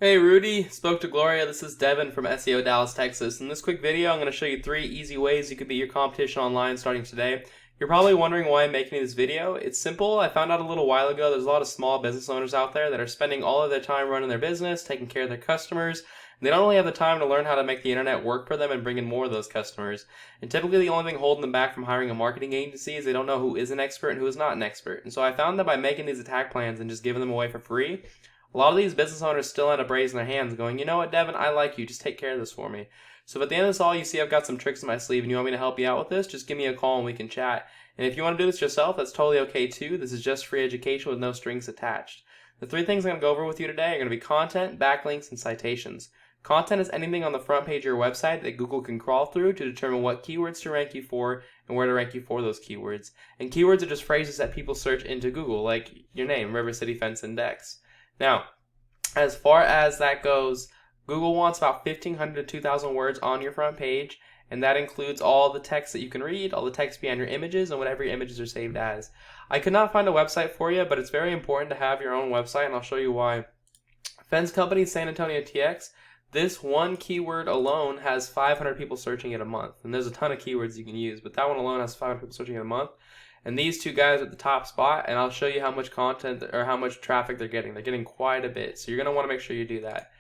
Hey Rudy, spoke to Gloria. This is Devin from SEO Dallas, Texas. In this quick video, I'm going to show you 3 easy ways you could beat your competition online starting today. You're probably wondering why I'm making this video. It's simple. I found out a little while ago there's a lot of small business owners out there that are spending all of their time running their business, taking care of their customers, and they don't really have the time to learn how to make the internet work for them and bring in more of those customers. And typically the only thing holding them back from hiring a marketing agency is they don't know who is an expert and who is not an expert. And so I found that by making these attack plans and just giving them away for free, a lot of these business owners still end up raising their hands going, you know what, Devin, I like you. Just take care of this for me. So if at the end of this all you see I've got some tricks in my sleeve and you want me to help you out with this, just give me a call and we can chat. And if you want to do this yourself, that's totally okay too. This is just free education with no strings attached. The 3 things I'm going to go over with you today are going to be content, backlinks, and citations. Content is anything on the front page of your website that Google can crawl through to determine what keywords to rank you for and where to rank you for those keywords. And keywords are just phrases that people search into Google, like your name, River City Fence and Decks. Now, as far as that goes, Google wants about 1,500 to 2,000 words on your front page, and that includes all the text that you can read, all the text behind your images, and whatever your images are saved as. I could not find a website for you, but it's very important to have your own website, and I'll show you why. Fence company San Antonio TX, this one keyword alone has 500 people searching it a month, and there's a ton of keywords you can use, but that one alone has 500 people searching it a month. And these 2 guys are at the top spot, and I'll show you how much content or how much traffic they're getting. They're getting quite a bit, so you're going to want to make sure you do that.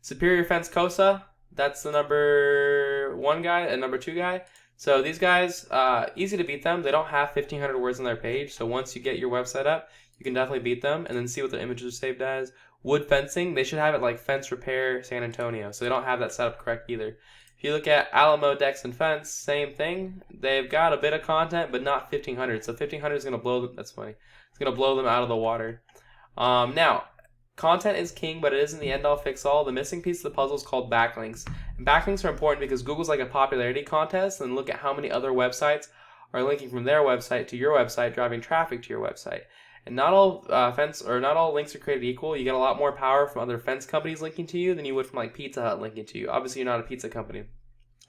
Superior Fence Cosa, that's the number 1 guy and number 2 guy. So these guys, easy to beat them. They don't have 1,500 words on their page, so once you get your website up, you can definitely beat them, and then see what their images are saved as. Wood fencing, they should have it like Fence Repair San Antonio, so they don't have that set up correct either. If you look at Alamo Decks and Fence, same thing. They've got a bit of content, but not 1,500. So 1,500 is going to blow them. That's funny. It's going to blow them out of the water. Now, content is king, but it isn't the end-all, fix-all. The missing piece of the puzzle is called backlinks. And backlinks are important because Google's like a popularity contest, and look at how many other websites are linking from their website to your website, driving traffic to your website. And not all not all links are created equal. You get a lot more power from other fence companies linking to you than you would from like Pizza Hut linking to you. Obviously, you're not a pizza company.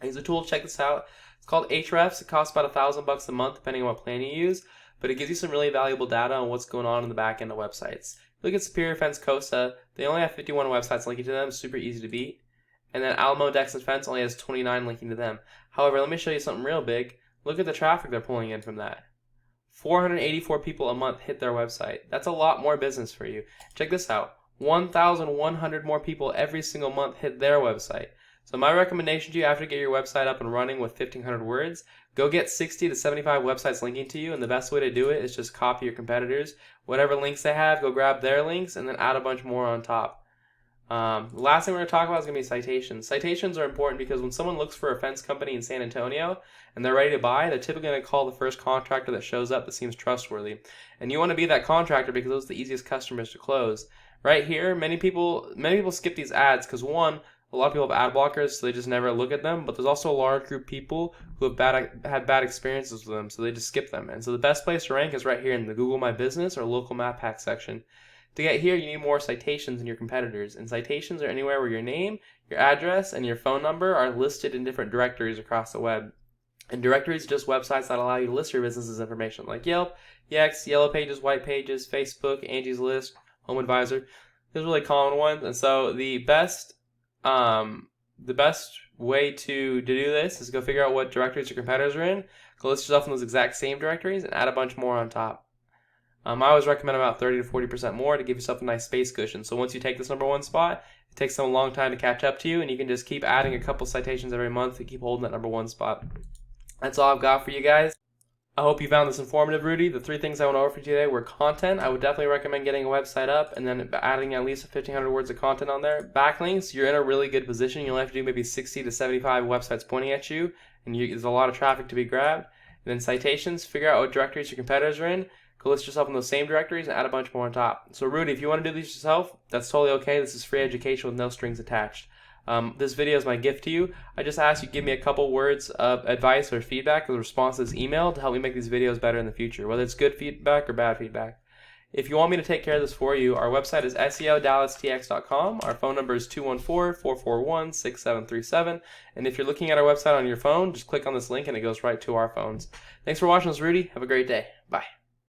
I use a tool to check this out. It's called Ahrefs. It costs about $1,000 a month depending on what plan you use, but it gives you some really valuable data on what's going on in the back end of websites. Look at Superior Fence Cosa. They only have 51 websites linking to them. Super easy to beat. And then Alamo Decks and Fence only has 29 linking to them. However, let me show you something real big. Look at the traffic they're pulling in from that. 484 people a month hit their website. That's a lot more business for you. Check this out. 1,100 more people every single month hit their website. So my recommendation to you after you get your website up and running with 1,500 words, go get 60 to 75 websites linking to you, and the best way to do it is just copy your competitors. Whatever links they have, go grab their links and then add a bunch more on top. The last thing we're going to talk about is going to be citations. Citations are important because when someone looks for a fence company in San Antonio and they're ready to buy, they're typically going to call the first contractor that shows up that seems trustworthy. And you want to be that contractor because those are the easiest customers to close. Right here, many people skip these ads because one, a lot of people have ad blockers, so they just never look at them. But there's also a large group of people who have had bad experiences with them, so they just skip them. And so the best place to rank is right here in the Google My Business or local map hack section. To get here, you need more citations than your competitors. And citations are anywhere where your name, your address, and your phone number are listed in different directories across the web. And directories are just websites that allow you to list your business's information, like Yelp, Yext, Yellow Pages, White Pages, Facebook, Angie's List, Home Advisor. Those are really common ones. And so the best way to do this is go figure out what directories your competitors are in, go list yourself in those exact same directories, and add a bunch more on top. I always recommend about 30 to 40% more to give yourself a nice space cushion. So once you take this number 1 spot, it takes them a long time to catch up to you, and you can just keep adding a couple citations every month to keep holding that number 1 spot. That's all I've got for you guys. I hope you found this informative, Rudy. The 3 things I went over for you today were content. I would definitely recommend getting a website up and then adding at least 1,500 words of content on there. Backlinks, you're in a really good position. You'll have to do maybe 60 to 75 websites pointing at you, and there's a lot of traffic to be grabbed. And then citations, figure out what directories your competitors are in. Go list yourself in those same directories and add a bunch more on top. So Rudy, if you want to do these yourself, that's totally okay. This is free education with no strings attached. This video is my gift to you. I just ask you give me a couple words of advice or feedback as a response to this email to help me make these videos better in the future, whether it's good feedback or bad feedback. If you want me to take care of this for you, our website is SEODallasTX.com. Our phone number is 214-441-6737. And if you're looking at our website on your phone, just click on this link and it goes right to our phones. Thanks for watching this, Rudy. Have a great day. Bye.